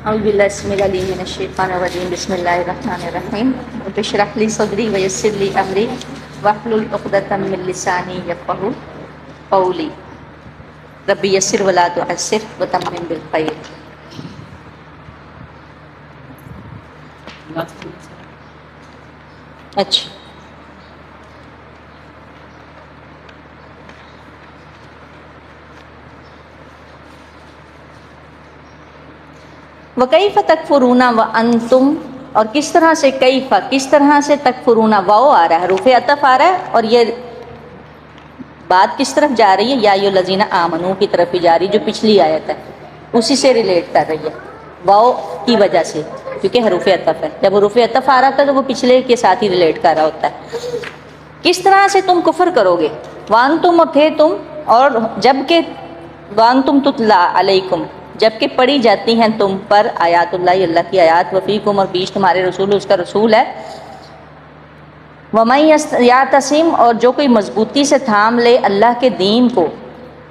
اعوذ باللہ السمیع العلیم من الشیطان الرجیم بسم اللہ الرحمن الرحیم رب اشرح لی صدری ویسر لی امری واحلل عقدۃ من لسانی یفقہوا قولی رب یسر ولا تعسر وتمم بالخیر۔ اچھا وَكَيْفَ تَكْفُرُونَ وَأَنْتُمْ، اور کس طرح سے کیف، کس طرح سے تکفرون، واو آ رہا ہے، حروف عطف آ رہا ہے، اور یہ بات کس طرف جا رہی ہے؟ یا ایھا الذین آمنو کی طرف ہی جا رہی ہے، جو پچھلی آیت ہے اسی سے ریلیٹ کر رہی ہے، واو کی وجہ سے، کیونکہ حروف عطف ہے۔ جب حروف عطف آ رہا تھا تو وہ پچھلے کے ساتھ ہی ریلیٹ کر رہا ہوتا ہے۔ کس طرح سے تم کفر کرو گے؟ وانتم، اور تھے تم، اور جب کہ وانتم تتلا علیکم، جبکہ پڑھی جاتی ہیں تم پر آیات اللہ، اللہ کی آیات، وفیکم، اور بیچ تمہارے رسول، اس کا رسول ہے۔ وَمَن یعتصم، اور جو کوئی مضبوطی سے تھام لے اللہ کے دین کو،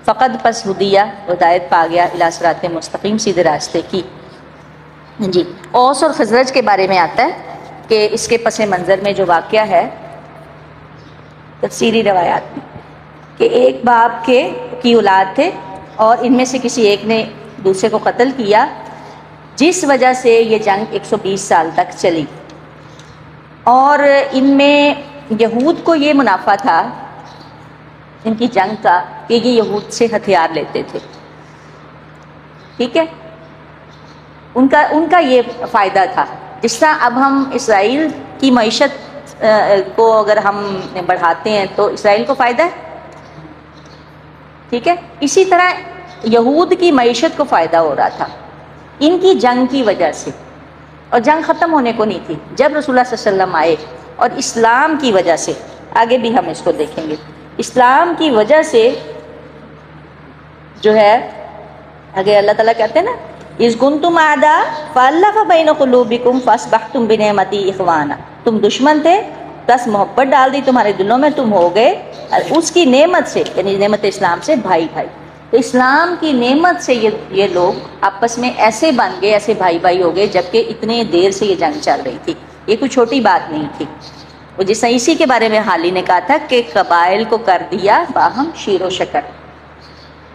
فقد پس ہدیہ، ہدایت پا گیا، الی صراط مستقیم، سیدھے راستے کی۔ جی، اوس اور خزرج کے بارے میں آتا ہے کہ اس کے پس منظر میں جو واقعہ ہے تفسیری روایات میں، کہ ایک باپ کی اولاد تھے، اور ان میں سے کسی ایک نے دوسرے کو قتل کیا، جس وجہ سے یہ جنگ 120 سال تک چلی۔ اور ان میں یہود کو یہ منافع تھا ان کی جنگ کا کہ یہ یہود سے ہتھیار لیتے تھے، ٹھیک ہے، ان کا یہ فائدہ تھا۔ جس طرح اب ہم اسرائیل کی معیشت کو اگر ہم بڑھاتے ہیں تو اسرائیل کو فائدہ ہے، ٹھیک ہے، اسی طرح یہود کی معیشت کو فائدہ ہو رہا تھا ان کی جنگ کی وجہ سے، اور جنگ ختم ہونے کو نہیں تھی جب رسول اللہ صلی اللہ علیہ وسلم آئے، اور اسلام کی وجہ سے، آگے بھی ہم اس کو دیکھیں گے، اسلام کی وجہ سے جو ہے، آگے اللہ تعالیٰ کہتے ہیں نا، اذ کنتم اعداء فالف بین قلوبکم فاصبحتم بنعمتی اخوانا، تم دشمن تھے، بس محبت ڈال دی تمہارے دلوں میں، تم ہو گئے اس کی نعمت سے، یعنی نعمت اسلام سے بھائی بھائی۔ تو اسلام کی نعمت سے یہ لوگ آپس میں ایسے بن گئے، ایسے بھائی بھائی ہو گئے، جبکہ اتنے دیر سے یہ جنگ چل رہی تھی، یہ کوئی چھوٹی بات نہیں تھی۔ وہ جس طرح اسی کے بارے میں حالی نے کہا تھا کہ قبائل کو کر دیا باہم شیر و شکر،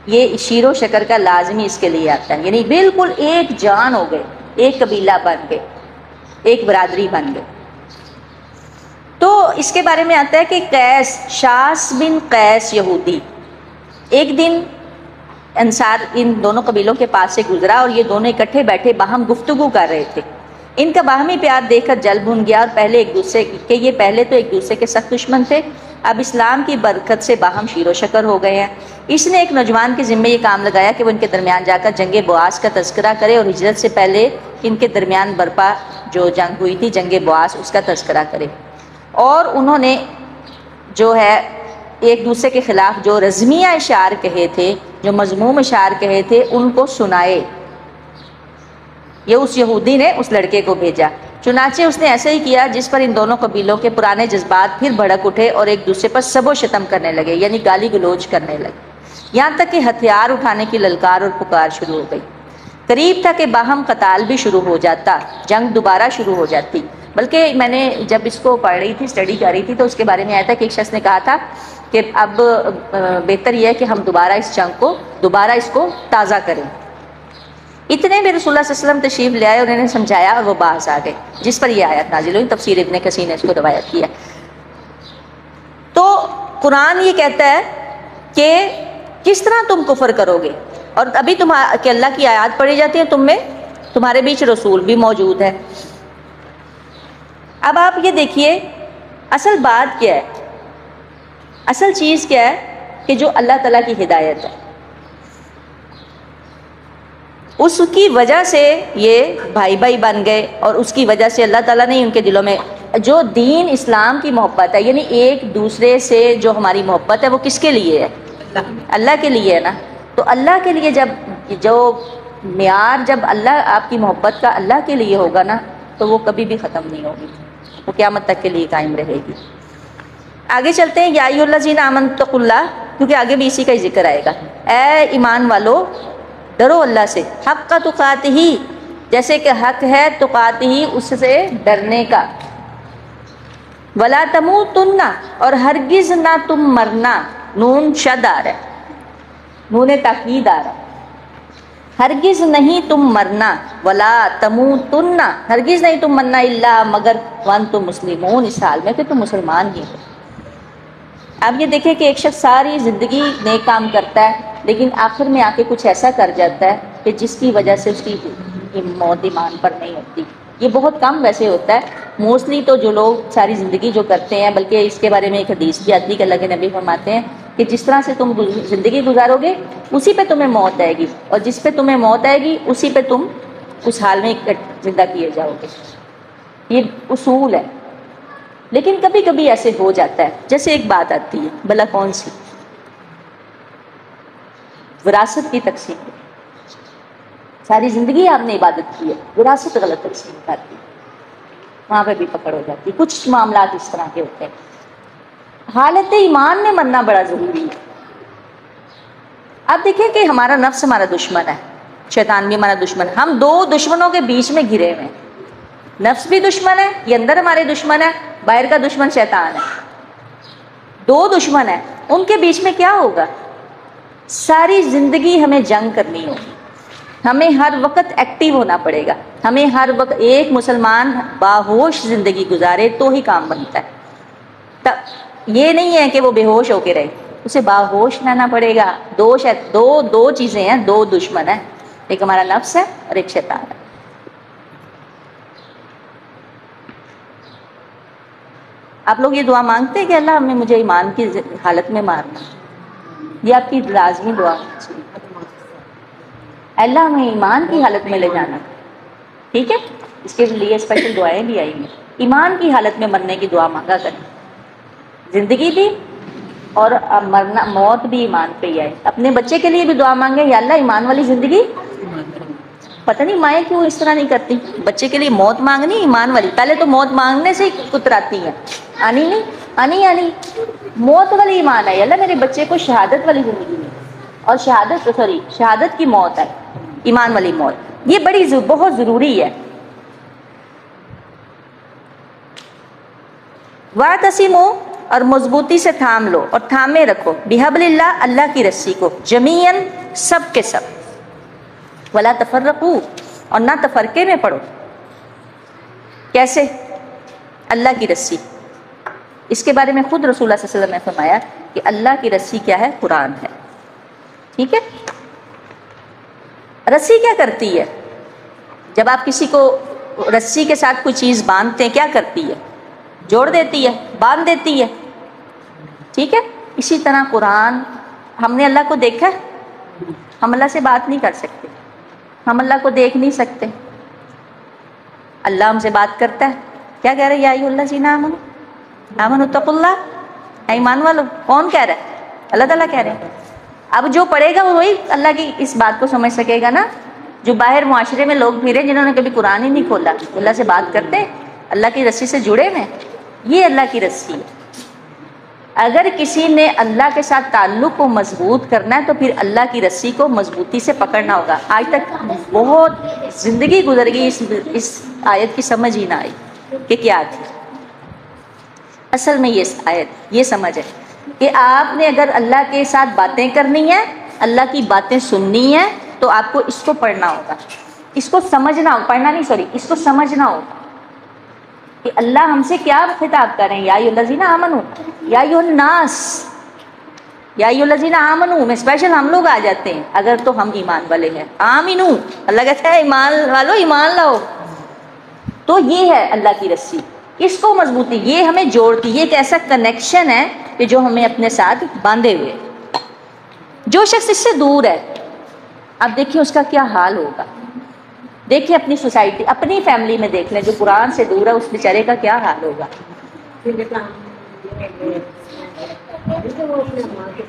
یہ شیر و شکر کا لازمی اس کے لیے آتا ہے، یعنی بالکل ایک جان ہو گئے، ایک قبیلہ بن گئے، ایک برادری بن گئے۔ تو اس کے بارے میں آتا ہے کہ قیس، شاس بن قیس یہودی، ایک دن انصار ان دونوں قبیلوں کے پاس سے گزرا، اور یہ دونوں اکٹھے بیٹھے باہم گفتگو کر رہے تھے۔ ان کا باہمی پیار دیکھ کر جل بھن گیا، اور پہلے ایک دوسرے کہ یہ پہلے تو ایک دوسرے کے سخت دشمن تھے، اب اسلام کی برکت سے باہم شیر و شکر ہو گئے ہیں۔ اس نے ایک نوجوان کے ذمے یہ کام لگایا کہ وہ ان کے درمیان جا کر جنگ بواس کا تذکرہ کرے، اور ہجرت سے پہلے ان کے درمیان برپا جو جنگ ہوئی تھی جنگ بواس، اس کا تذکرہ کرے۔ اور انہوں نے جو ہے ایک دوسرے کے خلاف جو رزمیہ اشعار کہے تھے، جو مذموم اشعار کہے تھے، ان کو سنائے۔ یہ اس یہودی نے اس لڑکے کو بھیجا، چنانچہ اس نے ایسا ہی کیا، جس پر ان دونوں قبیلوں کے پرانے جذبات پھر بھڑک اٹھے اور ایک دوسرے پر سب و شتم کرنے لگے، یعنی گالی گلوچ کرنے لگے، یہاں تک کہ ہتھیار اٹھانے کی للکار اور پکار شروع ہو گئی۔ قریب تھا کہ باہم قتال بھی شروع ہو جاتا، جنگ دوبارہ شروع ہو جاتی۔ بلکہ میں نے جب اس کو پڑھ رہی تھی، اسٹڈی کر رہی تھی، تو اس کے بارے میں آیا تھا کہ ایک شخص نے کہا تھا کہ اب بہتر یہ ہے کہ ہم دوبارہ اس جنگ کو تازہ کریں۔ اتنے میں رسول اللہ صلی اللہ علیہ وسلم تشریف لے آئے، اور انہوں نے سمجھایا، اور وہ باز آ گئے، جس پر یہ آیت نازل ہوئی۔ تفسیر ابن کثیر نے اس کو روایت کیا۔ تو قرآن یہ کہتا ہے کہ کس طرح تم کفر کرو گے، اور ابھی کہ اللہ کی آیات پڑھی جاتی ہیں، تم میں تمہارے بیچ رسول بھی موجود ہے۔ اب آپ یہ دیکھیے، اصل بات کیا ہے، اصل چیز کیا ہے کہ جو اللہ تعالیٰ کی ہدایت ہے، اس کی وجہ سے یہ بھائی بھائی بن گئے، اور اس کی وجہ سے اللہ تعالیٰ نے ان کے دلوں میں جو دین اسلام کی محبت ہے، یعنی ایک دوسرے سے جو ہماری محبت ہے، وہ کس کے لیے ہے؟ اللہ کے لیے ہے نا۔ تو اللہ کے لیے جب جو معیار، جب اللہ آپ کی محبت کا اللہ کے لیے ہوگا نا، تو وہ کبھی بھی ختم نہیں ہوگی، وہ قیامت تک کے لیے قائم رہے گی۔ آگے چلتے ہیں، یا ایھا الذین آمنوا اتقوا اللہ، کیونکہ آگے بھی اسی کا ہی ذکر آئے گا۔ اے ایمان والو، ڈرو اللہ سے، حق تقاتہ، جیسے کہ حق ہے تقاتی ہی اس سے ڈرنے کا، ولا تموتن اور ہرگز نہ تم مرنا، نون شد آ رہا ہے، نون تاکید آ رہا ہے، ہرگز نہیں تم مرنا، ولا تموتن ہرگز نہیں تم مرنا، الا مگر وانتم مسلمون اس حال میں کہ تم مسلمان ہی ہو۔ اب یہ دیکھیں کہ ایک شخص ساری زندگی نیک کام کرتا ہے لیکن آخر میں آ کے کچھ ایسا کر جاتا ہے کہ جس کی وجہ سے اس کی موت ایمان پر نہیں ہوتی۔ یہ بہت کم ویسے ہوتا ہے، موسٹلی تو جو لوگ ساری زندگی جو کرتے ہیں، بلکہ اس کے بارے میں ایک حدیث بھی آتی ہے کہ اللہ کے نبی فرماتے ہیں کہ جس طرح سے تم زندگی گزارو گے اسی پہ تمہیں موت آئے گی، اور جس پہ تمہیں موت آئے گی اسی پہ تم اس حال میں زندہ کیے جاؤ گے۔ یہ اصول ہے، لیکن کبھی کبھی ایسے ہو جاتا ہے۔ جیسے ایک بات آتی ہے، بلا کون سی؟ وراثت کی تقسیم۔ ساری زندگی آپ نے عبادت کی ہے، وراثت غلط تقسیم کرتی ہے، وہاں پہ بھی پکڑ ہو جاتی ہے۔ کچھ معاملات اس طرح کے ہوتے ہیں۔ حالت ایمان میں مرنا بڑا ضروری ہے۔ اب دیکھیں کہ ہمارا نفس ہمارا دشمن ہے، شیطان بھی ہمارا دشمن ہے، ہم دو دشمنوں کے بیچ میں گھرے ہوئے ہیں۔ نفس بھی دشمن ہے، یہ اندر ہمارے دشمن ہے، باہر کا دشمن شیطان ہے، دو دشمن ہیں۔ ان کے بیچ میں کیا ہوگا؟ ساری زندگی ہمیں جنگ کرنی ہوگی، ہمیں ہر وقت ایکٹیو ہونا پڑے گا، ہمیں ہر وقت ایک مسلمان باہوش زندگی گزارے تو ہی کام بنتا ہے۔ یہ نہیں ہے کہ وہ بے ہوش ہو کے رہے، اسے باہوش رہنا پڑے گا۔ دو چیزیں ہیں، دو دشمن ہیں، ایک ہمارا نفس ہے اور ایک شیطان ہے۔ آپ لوگ یہ دعا مانگتے ہیں کہ اللہ ہمیں مجھے ایمان کی حالت میں مارنا، یہ آپ کی لازمی دعا ہے، اللہ ہمیں ایمان کی حالت میں لے جانا، ٹھیک ہے؟ اس کے لیے اسپیشل دعائیں بھی آئی ہیں۔ ایمان کی حالت میں مرنے کی دعا مانگا کریں، زندگی بھی اور مرنا، موت بھی ایمان پہ ہی آئے۔ اپنے بچے کے لیے بھی دعا مانگے، یا اللہ ایمان والی زندگی۔ پتہ نہیں مائیں کیوں اس طرح نہیں کرتی، بچے کے لیے موت مانگنی ایمان والی، پہلے تو موت مانگنے سے ہی کتراتی ہیں، آنی نہیں آنی موت والی ایمان ہے، اللہ میرے بچے کو شہادت والی زندگی میں، اور شہادت کی موت ہے، ایمان والی موت، یہ بہت ضروری ہے۔ وَاعْتَصِمُوا اور مضبوطی سے تھام لو اور تھامے رکھو، بِحَبْلِ اللَّهِ اللہ کی رسی کو، جمیعاً سب کے سب، وَلَا تَفَرَّقُوا اور نہ تفرقے میں پڑو۔ کیسے؟ اللہ کی رسی، اس کے بارے میں خود رسول اللہ صلی اللہ علیہ وسلم نے فرمایا کہ اللہ کی رسی کیا ہے؟ قرآن ہے، ٹھیک ہے؟ رسی کیا کرتی ہے؟ جب آپ کسی کو رسی کے ساتھ کوئی چیز باندھتے ہیں کیا کرتی ہے؟ جوڑ دیتی ہے، باندھ دیتی ہے، ٹھیک ہے؟ اسی طرح قرآن، ہم نے اللہ کو دیکھا ہے؟ ہم اللہ سے بات نہیں کر سکتے، ہم اللہ کو دیکھ نہیں سکتے، اللہ ہم سے بات کرتا ہے، کیا کہہ رہے ہیں؟ یا ایھا الذین آمنوا اتقوا اللہ، ایمان والو، کون کہہ رہا ہے؟ اللہ تعالیٰ کہہ رہے ہیں۔ اب جو پڑھے گا وہی اللہ کی اس بات کو سمجھ سکے گا نا۔ جو باہر معاشرے میں لوگ پھرے جنہوں نے کبھی قرآن ہی نہیں کھولا، اللہ سے بات کرتے، اللہ کی رسی سے جڑے ہوئے، یہ اللہ کی رسی ہے۔ اگر کسی نے اللہ کے ساتھ تعلق کو مضبوط کرنا ہے تو پھر اللہ کی رسی کو مضبوطی سے پکڑنا ہوگا۔ آج تک بہت زندگی گزر گئی اس آیت کی سمجھ ہی نہ آئی کہ کیا تھی۔ اصل میں یہ آیت یہ سمجھ ہے کہ آپ نے اگر اللہ کے ساتھ باتیں کرنی ہیں، اللہ کی باتیں سننی ہیں، تو آپ کو اس کو پڑھنا ہوگا، اس کو سمجھنا ہوگا، پڑھنا نہیں سوری، اس کو سمجھنا ہوگا کہ اللہ ہم سے کیا خطاب کر رہے ہیں۔ یا ایھا الذین آمنوا، یا ایھا الناس، یا ایھا الذین آمنوا میں اسپیشل ہم لوگ آ جاتے ہیں اگر تو ہم ایمان والے ہیں۔ آمنو، اللہ کہتا ہے ایمان والو ایمان لاؤ، تو یہ ہے اللہ کی رسی، اس کو مضبوطی، یہ ہمیں جوڑتی، یہ ایک ایسا کنیکشن ہے کہ جو ہمیں اپنے ساتھ باندھے ہوئے۔ جو شخص اس سے دور ہے، اب دیکھیں اس کا کیا حال ہوگا۔ دیکھیں اپنی سوسائٹی، اپنی فیملی میں دیکھ لیں، جو قرآن سے دور ہے اس بیچارے کا کیا حال ہوگا۔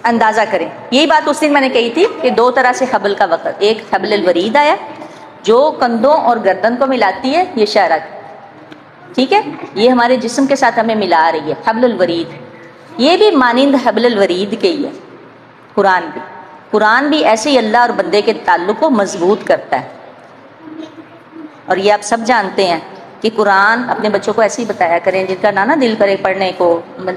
اندازہ کریں، یہی بات اس دن میں نے کہی تھی کہ دو طرح سے حبل کا وقت، ایک حبل الورید آیا جو کندھوں اور گردن کو ملاتی ہے، یہ شرک، ٹھیک ہے، یہ ہمارے جسم کے ساتھ ہمیں ملا رہی ہے، حبل الورید، یہ بھی مانند حبل الورید کے ہی ہے۔ قرآن بھی ایسے ہی اللہ اور بندے کے تعلق کو مضبوط کرتا ہے۔ اور یہ آپ سب جانتے ہیں کہ قرآن اپنے بچوں کو ایسے ہی بتایا کریں جن کا نہ دل کرے پڑھنے کو.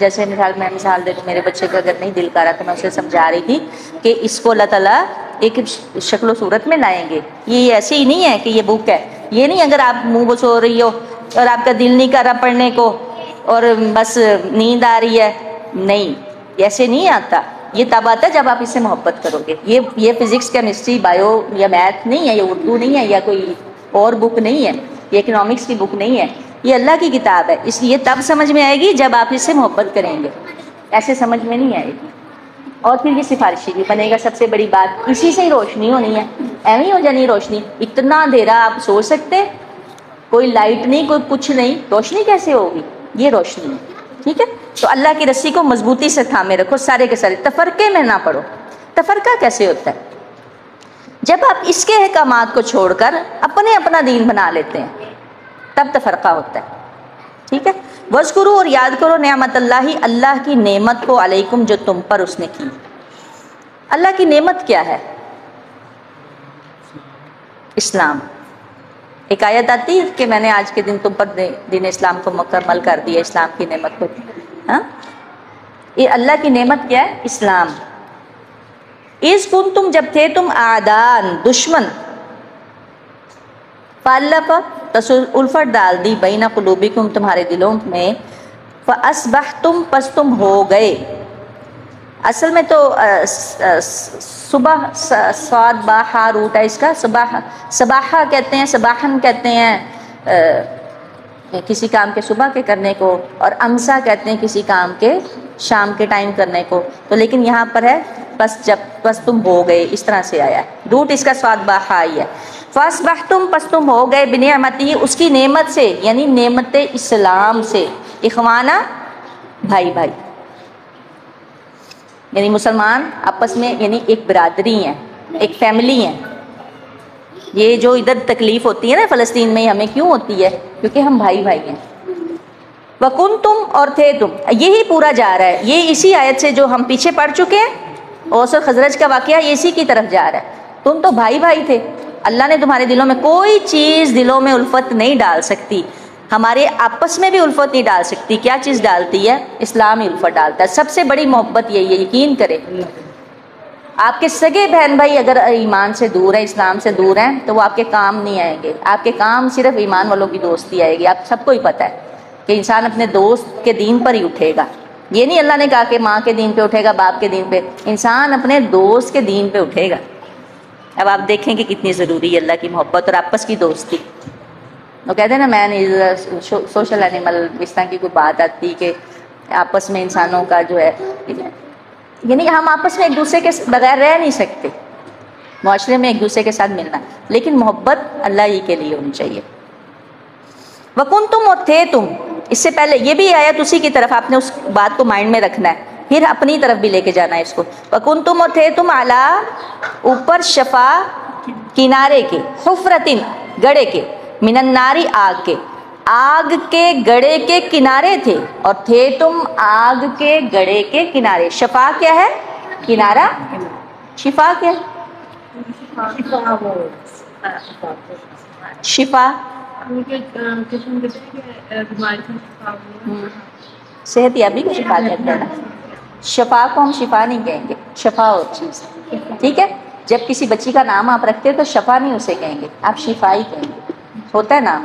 جیسے میں مثال دے دوں, میرے بچے کا اگر نہیں دل کر رہا تو میں اسے سمجھا رہی تھی کہ اس کو اللہ تعالیٰ ایک شکل و صورت میں لائیں گے. یہ ایسے ہی نہیں ہے کہ یہ بک ہے, یہ نہیں اگر آپ منہ بس ہو رہی ہو اور آپ کا دل نہیں کر رہا پڑھنے کو اور بس نیند آ رہی ہے, نہیں, ایسے نہیں آتا. یہ تب آتا ہے جب آپ اس سے محبت کرو گے. یہ فزکس کیمسٹری بایو یا میتھ نہیں ہے, یہ اردو نہیں ہے یا کوئی اور بک نہیں ہے, یہ اکنامکس کی بک نہیں ہے, یہ اللہ کی کتاب ہے. اس لیے تب سمجھ میں آئے گی جب آپ اس سے محبت کریں گے, ایسے سمجھ میں نہیں آئے گی. اور پھر یہ سفارشی بھی بنے گا. سب سے بڑی بات اسی سے ہی روشنی ہونی ہے, ایویں ہو جانی روشنی. اتنا اندھیرا آپ سوچ سکتے, کوئی لائٹ نہیں, کوئی کچھ نہیں, روشنی کیسے ہوگی؟ یہ روشنی ہے. ٹھیک ہے, تو اللہ کی رسی کو مضبوطی سے تھامے رکھو سارے کے سارے, تفرقے میں نہ پڑو. تفرقہ کیسے ہوتا ہے؟ جب آپ اس کے احکامات کو چھوڑ کر اپنا دین بنا لیتے ہیں, تب تفرقہ ہوتا ہے. ٹھیک ہے, وذکروا اور یاد کرو نعمت اللہ, اللہ کی نعمت کو, علیکم جو تم پر اس نے کی. اللہ کی نعمت کیا ہے؟ اسلام. ایک آیت آتی ہے کہ میں نے آج کے دن تم پر دین اسلام کو مکمل کر دیا, اسلام کی نعمت کو. ہاں, یہ اللہ کی نعمت کیا ہے؟ اسلام. اذ کنتم جب تھے تم اعدان دشمن, فالف الفت ڈال دی, بین قلوبکم تمہارے دلوں میں, فاصبحتم پس تم ہو گئے. اصل میں تو صبح صاد با ہا روٹ ہے اس کا, صباحہ کہتے ہیں, صباحن کہتے ہیں کسی کام کے صبح کے کرنے کو, اور امسا کہتے ہیں کسی کام کے شام کے ٹائم کرنے کو. تو لیکن یہاں پر ہے پس تم ہو گئے, اس طرح سے آیا ہے. روٹ اس کا صاد با ہا ہی ہے. فاصبحتم پس تم ہو گئے, بنعمتی اس کی نعمت سے, یعنی نعمت اسلام سے, اخوانا بھائی بھائی, یعنی مسلمان آپس میں یعنی ایک برادری ہیں, ایک فیملی ہیں. یہ جو ادھر تکلیف ہوتی ہے نا فلسطین میں, ہمیں کیوں ہوتی ہے؟ کیونکہ ہم بھائی بھائی ہیں. وَكُنْتُمْ اور تھے تم, یہی پورا جا رہا ہے, یہ اسی آیت سے جو ہم پیچھے پڑھ چکے ہیں, اوس اور خزرج کا واقعہ یہ اسی کی طرف جا رہا ہے. تم تو بھائی بھائی تھے, اللہ نے تمہارے دلوں میں کوئی چیز دلوں میں الفت نہیں ڈال سکتی, ہمارے آپس میں بھی الفت نہیں ڈال سکتی. کیا چیز ڈالتی ہے؟ اسلام ہی الفت ڈالتا ہے. سب سے بڑی محبت یہی ہے, یقین کرے. آپ کے سگے بہن بھائی اگر ایمان سے دور ہیں, اسلام سے دور ہیں, تو وہ آپ کے کام نہیں آئیں گے. آپ کے کام صرف ایمان والوں کی دوستی آئے گی. آپ سب کو ہی پتہ ہے کہ انسان اپنے دوست کے دین پر ہی اٹھے گا. یہ نہیں اللہ نے کہا کہ ماں کے دین پہ اٹھے گا, باپ کے دین پہ, انسان اپنے دوست کے دین پہ اٹھے گا. اب آپ دیکھیں کہ کتنی ضروری ہے اللہ کی محبت اور آپس کی دوستی. وہ کہتے ہیں نا مین از سوشل اینیمل, اس طرح کی کوئی بات آتی کہ آپس میں انسانوں کا جو ہے, یعنی ہم آپس میں ایک دوسرے کے بغیر رہ نہیں سکتے, معاشرے میں ایک دوسرے کے ساتھ ملنا, لیکن محبت اللہ ہی کے لیے ہونی چاہیے. وَكُنْتُمْ اور تھے تم, اس سے پہلے یہ بھی آیت اسی کی طرف, آپ نے اس بات کو مائنڈ میں رکھنا ہے, پھر اپنی طرف بھی لے کے جانا ہے اس کو. وَكُنْتُمْ اور تھے تم عَلَىٰ اوپر, شفا کنارے کے, حفرتن گڑے کے, من النار آگ کے, آگ کے گڑے کے کنارے تھے, اور تھے تم آگ کے گڑے کے کنارے. شفا کیا ہے؟ کنارہ. شفا کیا ہے؟ شفا صحت یابی کو شفا کہتے ہیں نا. شفا کو ہم شفا نہیں کہیں گے, شفا اور چیز. ٹھیک ہے, جب کسی بچی کا نام آپ رکھتے ہیں تو شفا نہیں اسے کہیں گے, آپ شفا ہی کہیں گے. ہوتا ہے نام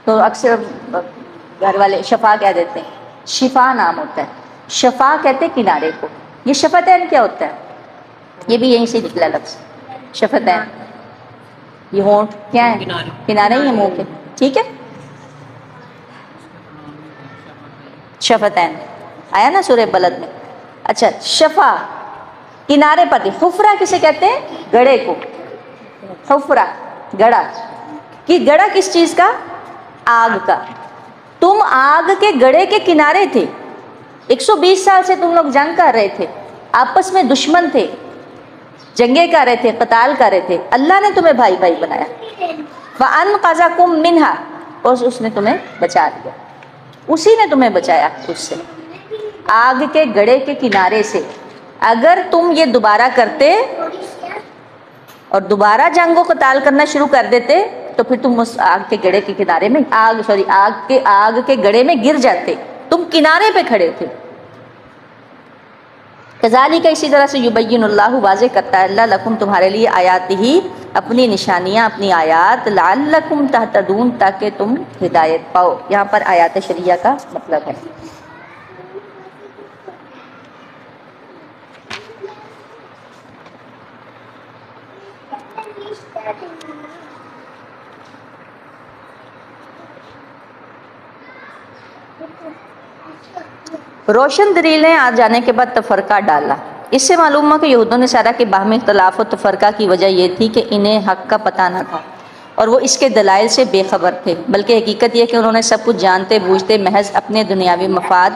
تو اکثر گھر والے شفا کہہ دیتے ہیں, شفا نام ہوتا ہے. شفا کہتے ہیں کنارے کو. یہ شفتین کیا ہوتا ہے؟ یہ بھی یہیں سے نکلا لفظ شفتین. یہ ہونٹ کیا ہے؟ کنارے ہی ہیں منہ کے. ٹھیک ہے, شفتین آیا نا سورہ بلد میں. اچھا, شفا کنارے پر تھی. حفرہ کسے کہتے ہیں؟ گڑے کو. حفرہ گڑا, کہ گڑا کس چیز کا؟ آگ کا. تم آگ کے گڑے کے کنارے تھے, 120 سال سے تم لوگ جنگ کر رہے تھے, آپس میں دشمن تھے, جنگیں کر رہے تھے, قتال کر رہے تھے. اللہ نے تمہیں بھائی بھائی بنایا. فَأَنْقَذَكُم مِّنْهَا, اور اس نے تمہیں بچا لیا, اسی نے تمہیں بچایا اس سے, آگ کے گڑے کے کنارے سے. اگر تم یہ دوبارہ کرتے اور دوبارہ جنگ و قتال کرنا شروع کر دیتے تو پھر تم اس آگ کے گڑھے کے کنارے میں آگ کے گڑھے میں گر جاتے، تم کنارے پہ کھڑے تھے۔ کذالک، اسی طرح سے یبین اللہ، واضح کرتا ہے اللہ، لکم تمہارے لیے، آیات ہی اپنی نشانیاں، اپنی آیات، لعلکم تہتدون تاکہ تم ہدایت پاؤ۔ یہاں پر آیات شریعہ کا مطلب ہے۔ روشن دلیلیں آ جانے کے بعد تفرقہ ڈالا۔ اس سے معلوم ہے کہ یہود و نصارہ کے باہمی اختلاف و تفرقہ کی وجہ یہ تھی کہ انہیں حق کا پتہ نہ تھا اور وہ اس کے دلائل سے بے خبر تھے، بلکہ حقیقت یہ کہ انہوں نے سب کچھ جانتے بوجھتے محض اپنے دنیاوی مفاد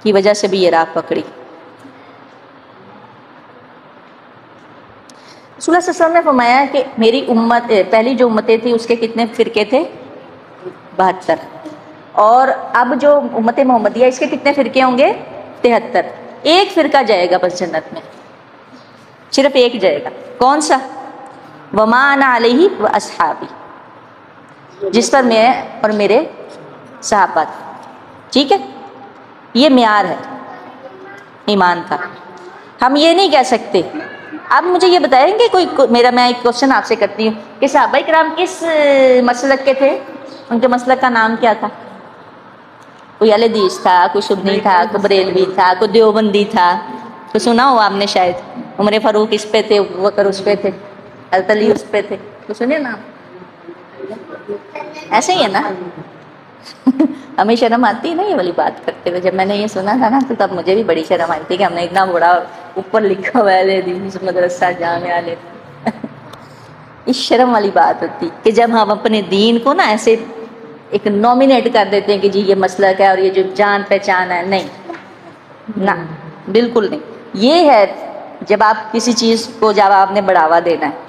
کی وجہ سے بھی یہ راہ پکڑی۔ رسول اللہ صلی اللہ علیہ وسلم نے فرمایا کہ میری امت، پہلی جو امتیں تھیں اس کے کتنے فرقے تھے؟ 72۔ اور اب جو امت محمدیہ اس کے کتنے فرقے ہوں گے؟ 73۔ ایک فرقہ جائے گا بس جنت میں، صرف ایک جائے گا۔ کون سا؟ وما انا علیہ واصحابی، جس پر میں اور میرے صحابہ تھے۔ ٹھیک ہے، یہ معیار ہے ایمان کا۔ ہم یہ نہیں کہہ سکتے۔ اب مجھے یہ بتائیں گے میں ایک کوشچن آپ سے کرتی ہوں کہ صحابہ کرام کس مسلک کے تھے؟ ان کے مسلک کا نام کیا تھا؟ کوئی اہل حدیث تھا، کوئی سنی تھا، کوئی بریلوی تھا، کوئی دیوبندی تھا، کوئی سنا ہو آپ نے شاید؟ عمر فاروق اس پہ تھے، ابو بکر اس پہ تھے، حضرت علی اس پہ تھے، کوئی سنے نا؟ ایسے ہی ہے نا؟ ہمیں شرم آتی ہے نا یہ والی بات کرتے ہوئے۔ جب میں نے یہ سنا تھا نا تو تب مجھے بھی بڑی شرم آئی تھی کہ ہم نے اتنا بڑا اوپر لکھا ہوا ہے حدیث مدرسہ جامعہ لے۔ اس شرم والی بات ہوتی کہ جب ہم اپنے دین کو نا ایسے ایک نومینیٹ کر دیتے ہیں کہ جی یہ مسلک ہے اور یہ جو جان پہچان ہے۔ نہیں، نہ، بالکل نہیں۔ یہ ہے جب آپ کسی چیز کو جب آپ نے بڑھاوا دینا ہے،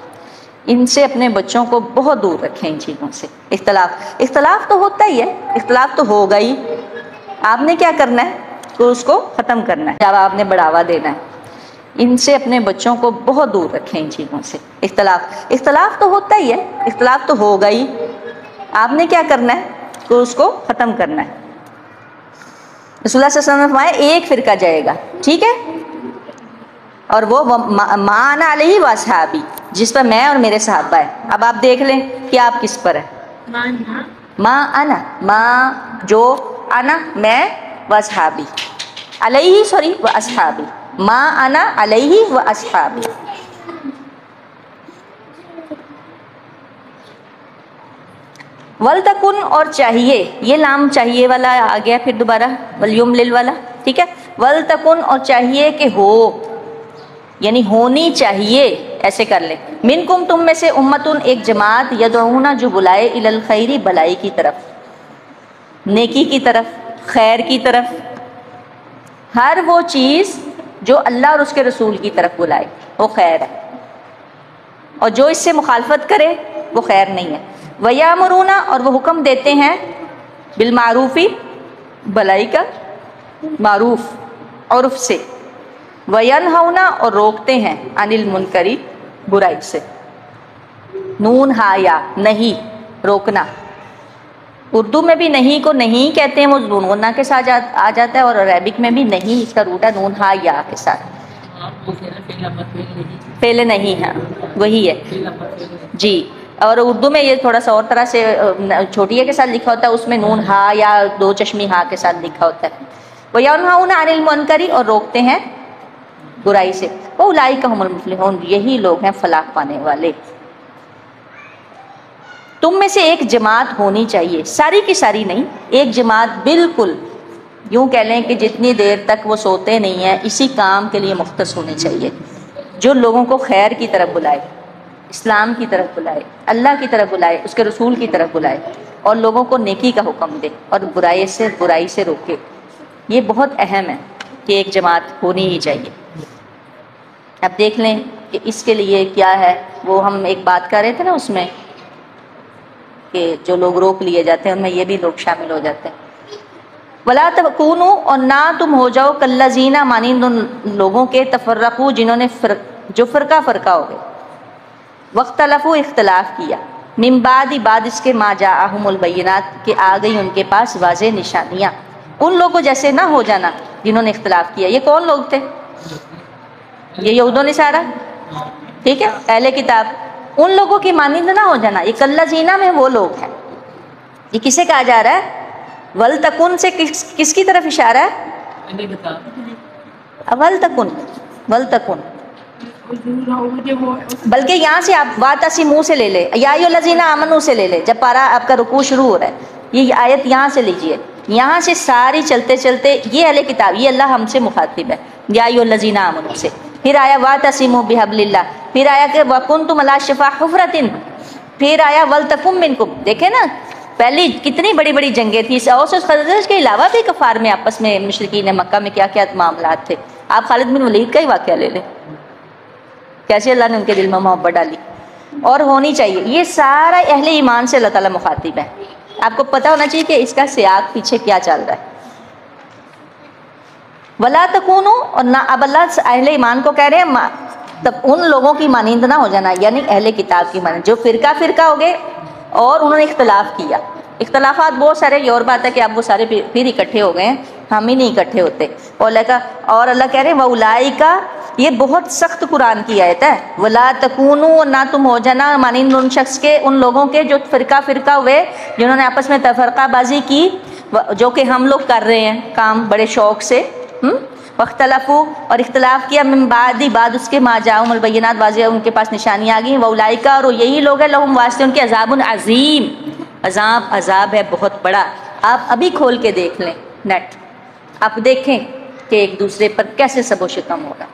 ان سے اپنے بچوں کو بہت دور رکھیں ان چیزوں سے۔ اختلاف تو ہوتا ہی ہے، اختلاف تو ہوگا ہی، آپ نے کیا کرنا ہے تو اس کو ختم کرنا ہے جب آپ نے بڑھاوا دینا ہے۔ ان سے اپنے بچوں کو بہت دور رکھیں ان چیزوں سے۔ اختلاف تو ہوتا ہی ہے، اختلاف تو ہوگا ہی، آپ نے کیا کرنا ہے تو اس کو ختم کرنا ہے۔ رسول اللہ صلی اللہ علیہ وسلم نے فرمایا ایک فرقہ جائے گا، ٹھیک ہے، اور وہ ما انا علیہ واصحابی، جس پر میں اور میرے صحابہ ہیں۔ اب آپ دیکھ لیں کہ آپ کس پر ہیں۔ ما انا، ما جو، انا میں، واصحابی علیہ، سوری واصحابی، ما انا علیہ واصحابی۔ ولتکن، اور چاہیے، یہ لام چاہیے والا آ گیا پھر دوبارہ، ولیملل والا، ٹھیک ہے۔ ولتکن، اور چاہیے کہ ہو، یعنی ہونی چاہیے، ایسے کر لیں۔ منکم، تم میں سے، امتن، ایک جماعت، یدعون، جو بلائے، الی الخیر، بلائی کی طرف، نیکی کی طرف، خیر کی طرف، ہر وہ چیز جو اللہ اور اس کے رسول کی طرف بلائے وہ خیر ہے، اور جو اس سے مخالفت کرے وہ خیر نہیں ہے۔ وَيَأْمُرُونَ، اور وہ حکم دیتے ہیں، بالمعروف، بھلائی کا، معروف عرف سے، وَيَنْهَوْنَ، اور روکتے ہیں، عَنِ الْمُنْكَرِ، برائی سے۔ نون ہا یا، نہیں، روکنا۔ اردو میں بھی نہیں کو نہیں کہتے ہیں، وہ نون غنہ کے ساتھ آ جاتا ہے، اور عربک میں بھی نہیں اس کا روٹ ہے نون ہا یا کے ساتھ۔ پہلے نہیں، ہاں وہی ہے جی۔ اور اردو میں یہ تھوڑا سا اور طرح سے چھوٹی کے ساتھ لکھا ہوتا ہے، اس میں نون ہا یا دو چشمی ہا کے ساتھ لکھا ہوتا ہے۔ وَيَنْهَوْنَ عَنِ الْمُنْكَرِ، اور روکتے ہیں برائی سے۔ وَأُولَٰئِكَ هُمُ الْمُفْلِحُونَ، یہی لوگ ہیں فلاح پانے والے۔ تم میں سے ایک جماعت ہونی چاہیے، ساری کی ساری نہیں، ایک جماعت بالکل یوں کہہ لیں کہ جتنی دیر تک وہ سوتے نہیں ہیں اسی کام کے لیے مختص ہونے چاہیے، جو لوگوں کو خیر کی طرف بلائے، اسلام کی طرف بلائے، اللہ کی طرف بلائے، اس کے رسول کی طرف بلائے، اور لوگوں کو نیکی کا حکم دے اور برائی سے روکے۔ یہ بہت اہم ہے کہ ایک جماعت ہونی ہی چاہیے۔ اب دیکھ لیں کہ اس کے لیے کیا ہے، وہ ہم ایک بات کر رہے تھے نا اس میں کہ جو لوگ روک لیے جاتے ہیں ان میں یہ بھی لوگ شامل ہو جاتے ہیں۔ وَلَا تَكُونُوا، اور نہ تم ہو جاؤ، كَالَّذِينَ، مانند ان لوگوں کے، تفرقوا، جنہوں نے جو فرقہ ہو گئے، واختلفوا، اختلاف کیا، من بعد بعد اس کے ما جاءہم البینات کہ آ گئی ان کے پاس واضح نشانیاں، ان لوگوں جیسے نہ ہو جانا جنہوں نے اختلاف کیا۔ یہ کون لوگ تھے؟ یہ یہود و نصارہ، ٹھیک ہے، اہل کتاب، ان لوگوں کی مانند نہ ہو جانا۔ یہ کلذین میں وہ لوگ ہیں۔ یہ کسے کہا جا رہا ہے؟ ولتکن سے کس کی طرف اشارہ ہے؟ ولتکن، ولتکن، بلکہ یہاں سے آپ واعتصموا سے لے لے، یا ایھا الذین آمنوا سے لے لے، جب پارا آپ کا رکوع شروع ہو رہا ہے، یہ آیت یہاں سے لیجئے، یہاں سے ساری چلتے چلتے یہ اہل کتاب، یہ اللہ ہم سے مخاطب ہے، یا ایھا الذین آمنوا سے، پھر آیا واعتصموا بحبل اللہ، پھر آیا کہ وکنتم علی شفا حفرۃ، پھر آیا ولتکن منکم۔ دیکھیں نا پہلی کتنی بڑی بڑی جنگیں تھیں، اوس و خزرج کے علاوہ بھی کفار میں آپس میں مشرکین مکہ میں کیا کیا معاملات تھے۔ آپ خالد بن ولید کا ہی واقعہ لے لیں، کیسے اللہ نے ان کے دل میں محبت ڈالی، اور ہونی چاہیے۔ یہ سارا اہل ایمان سے اللہ تعالیٰ مخاطب ہے۔ آپ کو پتہ ہونا چاہیے کہ اس کا سیاق پیچھے کیا چل رہا ہے۔ ولا تکونوا، اور نہ اب اللہ اہل ایمان کو کہہ رہے ہیں تب ان لوگوں کی مانند نہ ہو جانا، یعنی اہل کتاب کی مانند جو فرقہ فرقہ ہو گئے اور انہوں نے اختلاف کیا۔ اختلافات بہت سارے، یہ اور بات ہے کہ آپ وہ سارے پھر اکٹھے ہو گئے ہیں، ہم ہی نہیں اکٹھے ہوتے۔ اور اللہ کہہ رہے ہیں وَأُولَٰئِکَ، یہ بہت سخت قرآن کی آیت ہے، وَلَا تَكُونُوا، نہ تم ہو جانا مانند ان شخص کے، ان لوگوں کے جو فرقہ فرقہ ہوئے، جنہوں نے آپس میں تفرقہ بازی کی، جو کہ ہم لوگ کر رہے ہیں کام بڑے شوق سے، واختلفوا، اور اختلاف کیا، من بعد بعد اس کے ما جاءہم البینات، واضح ان کے پاس نشانیاں آ گئی، وَأُولَٰئِکَ، اور یہی لوگ ہیں، لہم واسطے ان کے عذاب عظیم، عذاب ہے بہت بڑا۔ آپ ابھی کھول کے دیکھ لیں نیٹ، آپ دیکھیں کہ ایک دوسرے پر کیسے سب و شتم ہوگا۔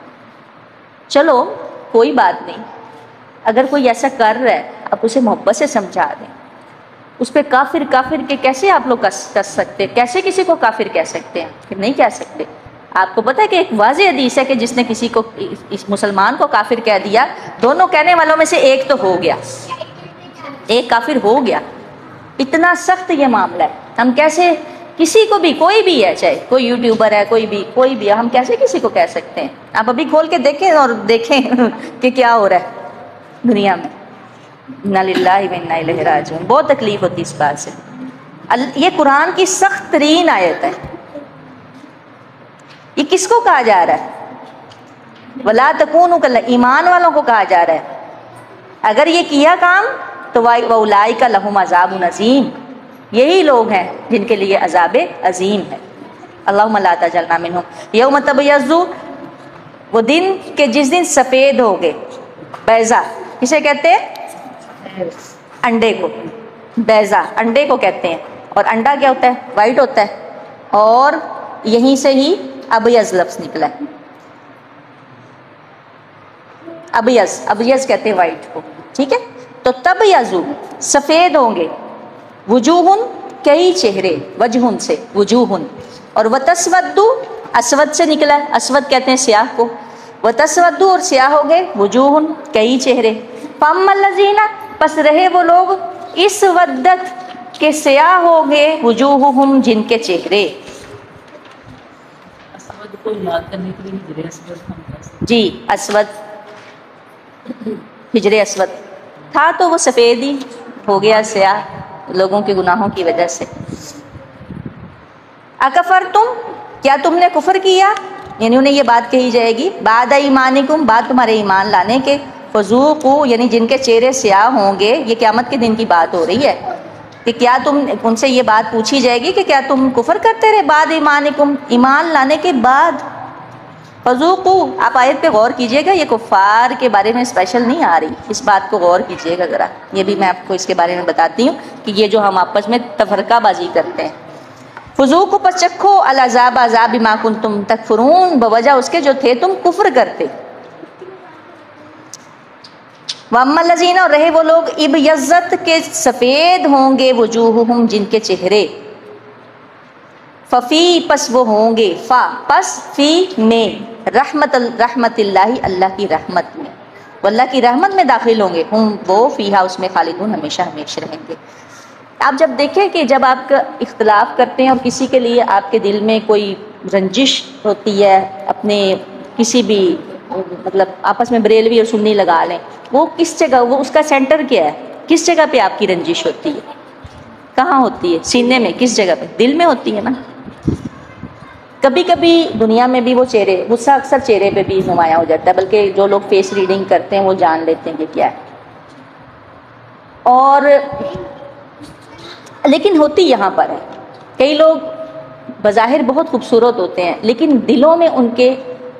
چلو کوئی بات نہیں، اگر کوئی ایسا کر رہا ہے آپ اسے محبت سے سمجھا دیں، اس پہ کافر کافر کے کیسے آپ لوگ کر سکتے، کیسے کسی کو کافر کہہ سکتے ہیں؟ کہ نہیں کہہ سکتے۔ آپ کو پتہ ہے کہ ایک واضح حدیث ہے کہ جس نے کسی کو، اس مسلمان کو کافر کہہ دیا، دونوں کہنے والوں میں سے ایک تو ہو گیا، ایک کافر ہو گیا۔ اتنا سخت یہ معاملہ ہے، ہم کیسے کسی کو بھی، کوئی بھی ہے، چاہے کوئی یوٹیوبر ہے، کوئی بھی ہے، ہم کیسے کسی کو کہہ سکتے ہیں؟ آپ ابھی کھول کے دیکھیں اور دیکھیں کہ کیا ہو رہا ہے دنیا میں۔ انا للہ و انا الیہ راجعون۔ بہت تکلیف ہوتی اس بات سے۔ یہ قرآن کی سخت ترین آیت ہے۔ یہ کس کو کہا جا رہا ہے؟ ولا تکونوا ایمان والوں کو کہا جا رہا ہے۔ اگر یہ کیا کام تو وَأُولَٰئِکَ لَهُمْ عَذَابٌ عَظِیمٌ، یہی لوگ ہیں جن کے لیے عذاب عظیم ہے۔ اللہم لا تجعلنا منہم۔ یوم تبیض، وہ دن کہ جس دن سفید ہوگے، بیضا کسے کہتے ہیں؟ انڈے کو، بیضا انڈے کو کہتے ہیں، اور انڈا کیا ہوتا ہے؟ وائٹ ہوتا ہے، اور یہیں سے ہی ابیض لفظ نکلا ہے۔ ابیض، ابیض کہتے ہیں وائٹ کو، ٹھیک ہے؟ تو تبیض سفید ہوں گے، وجوہن کئی چہرے، وجہن سے وجوہن، اور وتسود اسود سے نکلا ہے، اسود کہتے ہیں سیاہ کو، وتسود اور سیاہ ہو گئے، وجوہن کئی چہرے، فاما الذین، پس رہے وہ لوگ، اس ودت کے سیاہ ہو گئے، وجوہہم جن کے چہرے۔ اسود کو یاد کرنے کے لیے ہجر اسود ہم کہہ سکتے ہیں۔ جی اسود، ہجر اسود تھا تو وہ سفید ہی ہو گیا، سیاہ لوگوں کے گناہوں کی وجہ سے۔ اکفرتم، کیا تم نے کفر کیا؟ یعنی انہیں یہ بات کہی جائے گی بعد ایمانکم، بعد تمہارے ایمان لانے کے، فذوقوا، یعنی جن کے چہرے سیاہ ہوں گے، یہ قیامت کے دن کی بات ہو رہی ہے کہ کیا تم، ان سے یہ بات پوچھی جائے گی کہ کیا تم کفر کرتے رہے بعد ایمانکم، ایمان لانے کے بعد؟ فذوقوا، آپ آیت پہ غور کیجئے گا، یہ کفار کے بارے میں اسپیشل نہیں آ رہی، اس بات کو غور کیجئے گا ذرا، یہ بھی میں آپ کو اس کے بارے میں بتاتی ہوں کہ یہ جو ہم آپس میں تفرقہ بازی کرتے ہیں۔ فذوقوا، پس چکھو، العذاب، عذاب بما کنتم تکفرون، بوجہ اس کے جو تھے تم کفر کرتے۔ واما الذین، اور رہے وہ لوگ، ابیضت کے سفید ہوں گے، وجوہہم جن کے چہرے، ففی، پس وہ ہوں گے، فا پس فی میں، رحمت اللہ، اللہ کی رحمت میں، وہ اللہ کی رحمت میں داخل ہوں گے، ہم وہ فیہا، اس میں خالدون، ہمیشہ ہمیشہ رہیں گے۔ آپ جب دیکھیں کہ جب آپ کا اختلاف کرتے ہیں اور کسی کے لیے آپ کے دل میں کوئی رنجش ہوتی ہے، اپنے کسی بھی مطلب آپس میں بریلوی اور سنی لگا لیں، وہ کس جگہ، وہ اس کا سینٹر کیا ہے؟ کس جگہ پہ آپ کی رنجش ہوتی ہے؟ کہاں ہوتی ہے؟ سینے میں؟ کس جگہ پہ؟ دل میں ہوتی ہے نا۔ کبھی کبھی دنیا میں بھی وہ چہرے، غصہ اکثر چہرے پہ بھی نمایاں ہو جاتا ہے، بلکہ جو لوگ فیس ریڈنگ کرتے ہیں وہ جان لیتے ہیں کہ کیا ہے۔ اور لیکن ہوتی یہاں پر ہے، کئی لوگ بظاہر بہت خوبصورت ہوتے ہیں لیکن دلوں میں ان کے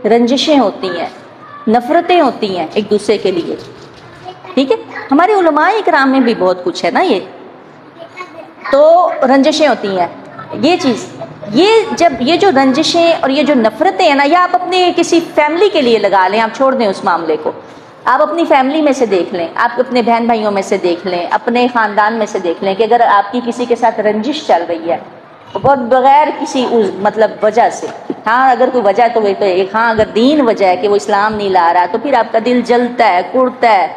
رنجشیں ہوتی ہیں، نفرتیں ہوتی ہیں ایک دوسرے کے لیے، ٹھیک ہے۔ ہمارے علماء اکرام میں بھی بہت کچھ ہے نا، یہ تو رنجشیں ہوتی ہیں۔ یہ چیز، یہ جو رنجشیں اور یہ جو نفرتیں ہیں نا، یا آپ اپنے کسی فیملی کے لیے لگا لیں، آپ چھوڑ دیں اس معاملے کو، آپ اپنی فیملی میں سے دیکھ لیں، آپ اپنے بہن بھائیوں میں سے دیکھ لیں، اپنے خاندان میں سے دیکھ لیں کہ اگر آپ کی کسی کے ساتھ رنجش چل رہی ہے بہت بغیر کسی مطلب وجہ سے، ہاں اگر کوئی وجہ ہے تو وہ تو ایک، ہاں اگر دین وجہ ہے کہ وہ اسلام نہیں لا رہا تو پھر آپ کا دل جلتا ہے، کڑتا ہے،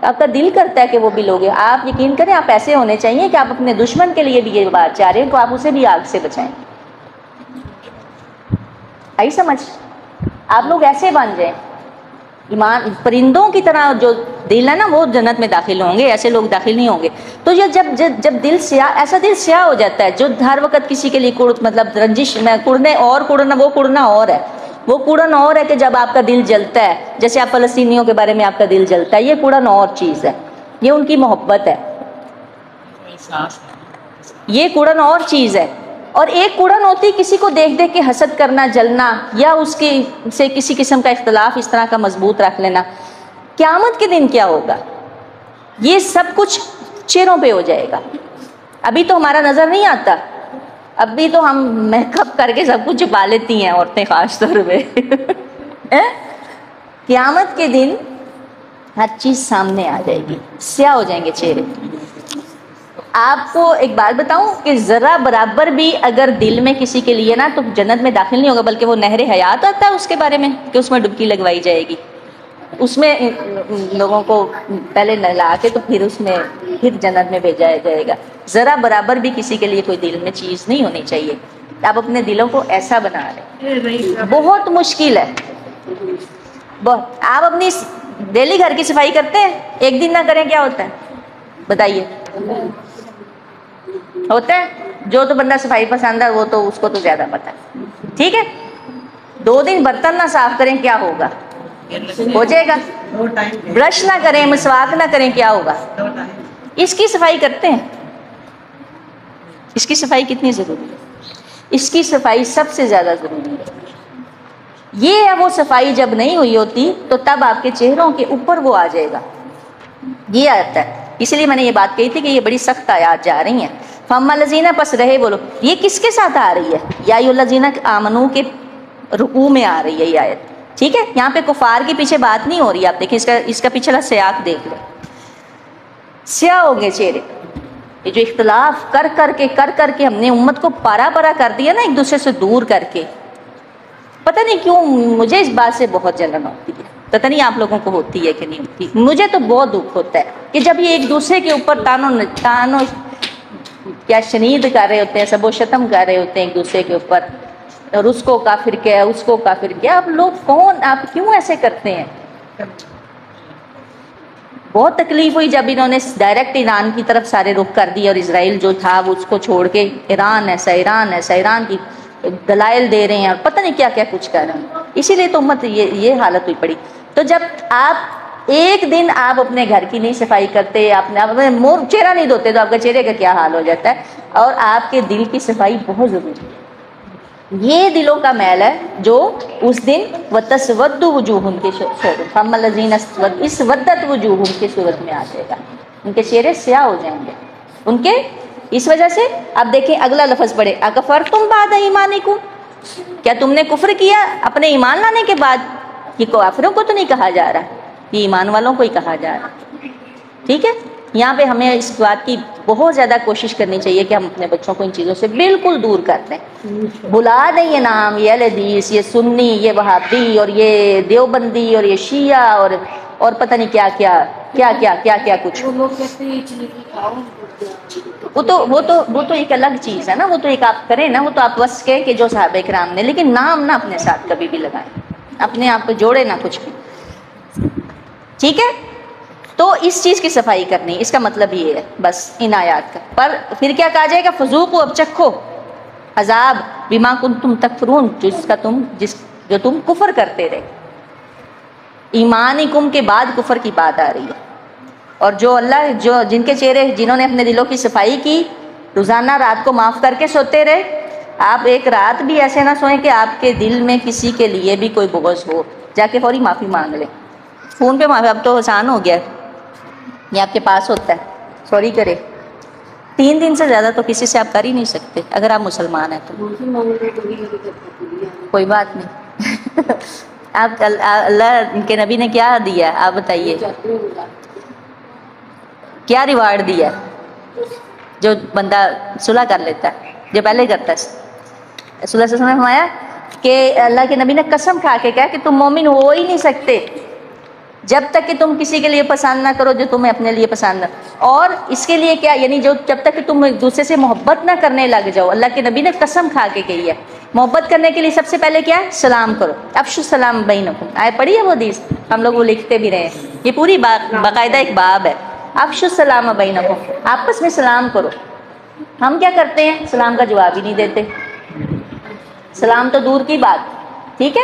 آپ کا دل کرتا ہے کہ وہ بھی لوگ ہیں۔ آپ یقین کریں، آپ ایسے ہونے چاہیے کہ آپ اپنے دشمن کے لیے بھی یہ بات چاہ رہے ہیں تو آپ اسے بھی آگ سے بچائیں۔ آئی سمجھ؟ آپ لوگ ایسے بن جائیں، ایمان پرندوں کی طرح جو دل ہے نا وہ جنت میں داخل ہوں گے، ایسے لوگ داخل نہیں ہوں گے۔ تو یہ جب دل سیاہ، ایسا دل سیاہ ہو جاتا ہے جو ہر وقت کسی کے لیے مطلب رنجش میں کڑنے اور کڑنا، وہ کڑنا اور ہے، وہ کڑن اور ہے کہ جب آپ کا دل جلتا ہے، جیسے آپ فلسطینیوں کے بارے میں آپ کا دل جلتا ہے، یہ کڑن اور چیز ہے، یہ ان کی محبت ہے، یہ کڑن اور چیز ہے۔ اور ایک کڑن ہوتی کسی کو دیکھ دیکھ کے حسد کرنا، جلنا، یا اس کی سے کسی قسم کا اختلاف اس طرح کا مضبوط رکھ لینا۔ قیامت کے دن کیا ہوگا؟ یہ سب کچھ چہروں پہ ہو جائے گا، ابھی تو ہمارا نظر نہیں آتا، ابھی تو ہم میک اپ کر کے سب کچھ چھپا لیتی ہیں عورتیں خاص طور پہ۔ قیامت کے دن ہر چیز سامنے آ جائے گی، سیاہ ہو جائیں گے چہرے۔ آپ کو ایک بات بتاؤں کہ ذرا برابر بھی اگر دل میں کسی کے لیے نا تو جنت میں داخل نہیں ہوگا، بلکہ وہ نہر حیات آتا ہے اس کے بارے میں کہ اس میں ڈبکی لگوائی جائے گی، اس میں لوگوں کو پہلے نہلا کے تو پھر اس میں پھر جنت میں بھیجا جائے گا۔ ذرا برابر بھی کسی کے لیے کوئی دل میں چیز نہیں ہونی چاہیے۔ آپ اپنے دلوں کو ایسا بنا لیں، بہت مشکل ہے بہت۔ آپ اپنی ڈیلی گھر کی صفائی کرتے ہیں، ایک دن نہ کریں کیا ہوتا ہے بتائیے؟ ہوتا ہے؟ جو تو بندہ صفائی پسند ہے وہ تو اس کو تو زیادہ پتہ ہے، ٹھیک ہے؟ 2 دن برتن نہ صاف کریں کیا ہوگا؟ ہو جائے گا۔ برش نہ کریں، مسواک نہ کریں کیا ہوگا؟ اس کی صفائی کرتے ہیں؟ اس کی صفائی کتنی ضروری ہے؟ اس کی صفائی سب سے زیادہ ضروری ہے۔ یہ ہے وہ صفائی جب نہیں ہوئی ہوتی تو تب آپ کے چہروں کے اوپر وہ آ جائے گا، یہ آتا ہے۔ اس لیے میں نے یہ بات کہی تھی کہ یہ بڑی سخت آیات جا رہی ہیں۔ فَأَمَّا الَّذِينَ پس رہے بولو، یہ کس کے ساتھ آ رہی ہے؟ یا ایھا الذین آمنو کے رکوع میں آ رہی ہے یہ آیت، ٹھیک ہے؟ یہاں پہ کفار کے پیچھے بات نہیں ہو رہی، آپ دیکھیں اس کا پچھلا سیاق دیکھ لو۔ سیاہ ہو گئے چہرے، یہ جو اختلاف کر کر کے ہم نے امت کو پارا پارا کر دیا نا، ایک دوسرے سے دور کر کے۔ پتہ نہیں کیوں مجھے اس بات سے بہت جلن ہوتی ہے، پتہ نہیں آپ لوگوں کو ہوتی ہے کہ نہیں ہوتی، مجھے تو بہت دکھ ہوتا ہے کہ جب یہ ایک دوسرے کے اوپر تانو کیا شنید کر رہے ہوتے ہیں، سب و شتم کر رہے ہوتے ہیں ایک دوسرے کے اوپر، اور اس کو کافر کیا، اس کو کافر کیا۔ آپ لوگ کون، آپ کیوں ایسے کرتے ہیں؟ بہت تکلیف ہوئی جب انہوں نے ڈائریکٹ ایران کی طرف سارے رخ کر دیے، اور اسرائیل جو تھا وہ اس کو چھوڑ کے ایران ایسا ایران کی دلائل دے رہے ہیں، اور پتہ نہیں کیا کیا کچھ کر رہے ہیں۔ اسی لیے تو امت یہ حالت ہوئی پڑی۔ تو جب آپ ایک دن آپ اپنے گھر کی نہیں صفائی کرتے، آپ چہرہ نہیں دھوتے تو آپ کے چہرے کا کیا حال ہو جاتا ہے۔ اور آپ کے دل کی صفائی بہت ضروری ہے۔ یہ دلوں کا میل ہے جو اس دن وَتَسْوَدُّ وُجُوهٌ کے صورت، فَأَمَّا الَّذِينَ اسْوَدَّتْ وُجُوهُمْ کے صورت میں آ جائے گا، ان کے چہرے سیاہ ہو جائیں گے ان کے اس وجہ سے۔ اب دیکھیں اگلا لفظ پڑھے، اَکَفَرْتُمْ بَعْدَ ایمانکم، کیا تم نے کفر کیا اپنے ایمان لانے کے بعد؟ یہ کافروں کو تو نہیں کہا جا رہا، یہ ایمان والوں کو ہی کہا جا رہا، ٹھیک ہے؟ یہاں پہ ہمیں اس بات کی بہت زیادہ کوشش کرنی چاہیے کہ ہم اپنے بچوں کو ان چیزوں سے بالکل دور کر دیں، بلا دیں یہ نام، یہ اہل حدیث، یہ سنی، یہ وہابی، اور یہ دیوبندی، اور یہ شیعہ، اور پتہ نہیں کیا کیا کچھ۔ وہ تو ایک الگ چیز ہے نا، وہ تو ایک آپ کریں نا، وہ تو آپ بس کہیں کہ جو صحابہ کرام نے، لیکن نام نہ اپنے ساتھ کبھی بھی لگائیں، اپنے آپ کو جوڑے نہ کچھ بھی، ٹھیک ہے؟ تو اس چیز کی صفائی کرنی، اس کا مطلب یہ ہے بس ان آیات کا۔ پر پھر کیا کہا جائے گا؟ فذوقوا، اب چکھو عذاب، بما کنتم تکفرون، جو تم کفر کرتے رہے۔ ایمانکم کے بعد کفر کی بات آ رہی ہے۔ اور جن کے چہرے، جنہوں نے اپنے دلوں کی صفائی کی، روزانہ رات کو معاف کر کے سوتے رہے۔ آپ ایک رات بھی ایسے نہ سوئیں کہ آپ کے دل میں کسی کے لیے بھی کوئی بغض ہو، جا کے فوری معافی مانگ لیں۔ فون پہ معافی اب تو آسان ہو گیا ہے، یہ آپ کے پاس ہوتا ہے، سوری کرے۔ 3 دن سے زیادہ تو کسی سے آپ کر ہی نہیں سکتے اگر آپ مسلمان ہیں تو کوئی بات نہیں۔ آپ اللہ کے نبی نے کیا دیا آپ بتائیے، کیا ریوارڈ دیا جو بندہ صلح کر لیتا ہے، جو پہلے کرتا ہے؟ صلی اللہ علیہ وسلم نے فرمایا کہ اللہ کے نبی نے قسم کھا کے کہا کہ تم مومن ہو ہی نہیں سکتے جب تک کہ تم کسی کے لیے پسند نہ کرو جو تمہیں اپنے لیے پسند نہ۔ اور اس کے لیے کیا، یعنی جب تک کہ تم ایک دوسرے سے محبت نہ کرنے لگ جاؤ، اللہ کے نبی نے قسم کھا کے کہی ہے۔ محبت کرنے کے لیے سب سے پہلے کیا ہے؟ سلام کرو، افشوا السلام بینکم۔ آئے پڑھی ہے وہ حدیث، ہم لوگ وہ لکھتے بھی رہے ہیں، یہ پوری باقاعدہ ایک باب ہے، افشوا السلام بینکم، آپس میں سلام کرو۔ ہم کیا کرتے ہیں؟ سلام کا جواب ہی نہیں دیتے، سلام تو دور کی بات، ٹھیک ہے؟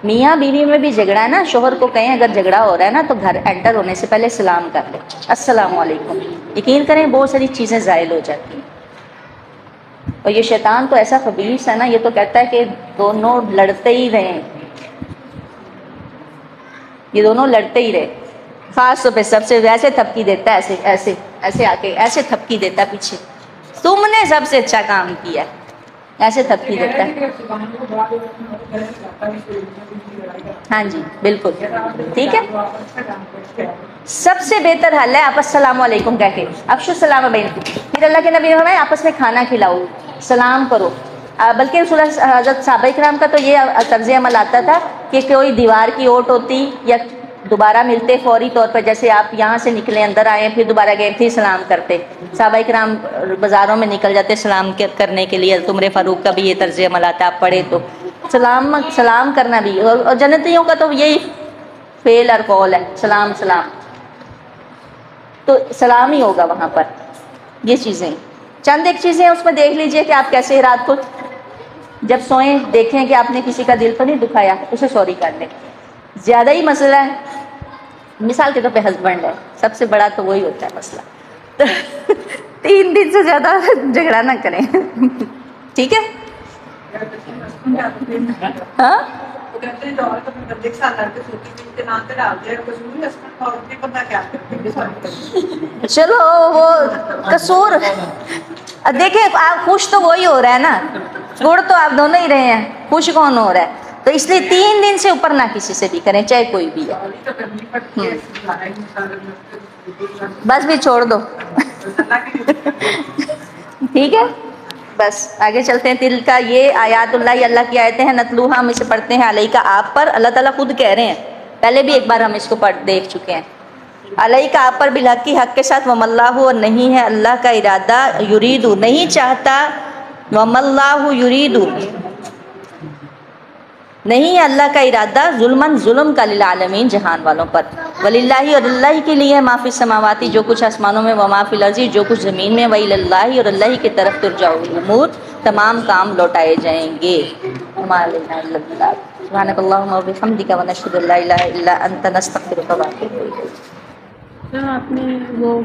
میاں بیوی میں بھی جھگڑا ہے نا، شوہر کو کہیں اگر جھگڑا ہو رہا ہے نا تو گھر انٹر ہونے سے پہلے سلام کر لے، السلام علیکم۔ یقین کریں بہت ساری چیزیں زائل ہو جاتی ہیں۔ اور یہ شیطان تو ایسا خبیث ہے نا، یہ تو کہتا ہے کہ دونوں لڑتے ہی رہیں، یہ دونوں لڑتے ہی رہے۔ خاص طور پہ سب سے ویسے تھپکی دیتا ہے، ایسے ایسے ایسے آ کے ایسے تھپکی دیتا ہے پیچھے، تم نے سب سے اچھا کام کیا، ایسے تھپکی دیتا ہے۔ ہاں جی بالکل ٹھیک ہے، سب سے بہتر حل ہے آپ السلام علیکم کہہ کے، افشوا السلام بینکم۔ پھر اللہ کے نبی نے فرمایا آپس میں کھانا کھلاؤ، سلام کرو۔ بلکہ رسول اللہ حضرت صحابہ کرام کا تو یہ طرز عمل آتا تھا کہ کوئی دیوار کی اوٹ ہوتی یا دوبارہ ملتے فوری طور پر، جیسے آپ یہاں سے نکلے اندر آئے پھر دوبارہ گئے پھر سلام کرتے۔ صحابہ کرام بازاروں میں نکل جاتے سلام کرنے کے لیے، عمر فاروق کا بھی یہ طرز عمل آتا ہے، آپ پڑھے تو سلام کرنا بھی۔ اور جنتیوں کا تو یہی فعل اور قول ہے، سلام سلام، تو سلام ہی ہوگا وہاں پر۔ یہ چیزیں چند ایک چیزیں اس میں دیکھ لیجئے کہ آپ کیسے رات کو جب سوئیں دیکھیں کہ آپ نے کسی کا دل تو نہیں دکھایا، اسے سوری کر لیں۔ زیادہ ہی مسئلہ ہے، مثال کے طور پہ ہسبینڈ ہے، سب سے بڑا تو وہی ہوتا ہے مسئلہ، 3 دن سے زیادہ جھگڑا نہ کریں، ٹھیک ہے؟ ہاں چلو وہ قصور دیکھیں، آپ خوش تو وہی ہو رہا ہے نا، گڑ تو آپ دونوں ہی رہے ہیں، خوش کون ہو رہا ہے؟ تو اس لیے 3 دن سے اوپر نہ کسی سے بھی کریں، چاہے کوئی بھی ہے، بس بھی چھوڑ دو، ٹھیک ہے؟ بس آگے چلتے ہیں۔ تل کا یہ آیات اللہ کی آیتیں ہیں، نتلوہا ہم اسے پڑھتے ہیں علیہ کا آپ پر، اللہ تعالیٰ خود کہہ رہے ہیں، پہلے بھی ایک بار ہم اس کو دیکھ چکے ہیں، علیہ کا آپ پر بالحق کی حق کے ساتھ، وما اللہ، اور نہیں ہے اللہ کا ارادہ، یریدو نہیں چاہتا، وما اللہ یریدو نہیں ہے اللہ کا ارادہ، ظلمن ظلم کا للعالمین جہان والوں پر، وللہ اور اللہ کے لیے ما فی السماواتی جو کچھ آسمانوں میں، وما فی الارض جو کچھ زمین میں، وإلی اللہ اور اللہ کی طرف ترجع الامور تمام کام لوٹائے جائیں گے۔ وما علینا الا البلاغ۔ سبحانک اللہم وبحمدک ونشہد ان لا الہ الا انت نستغفرک ونتوب الیک۔ آپ نے وہ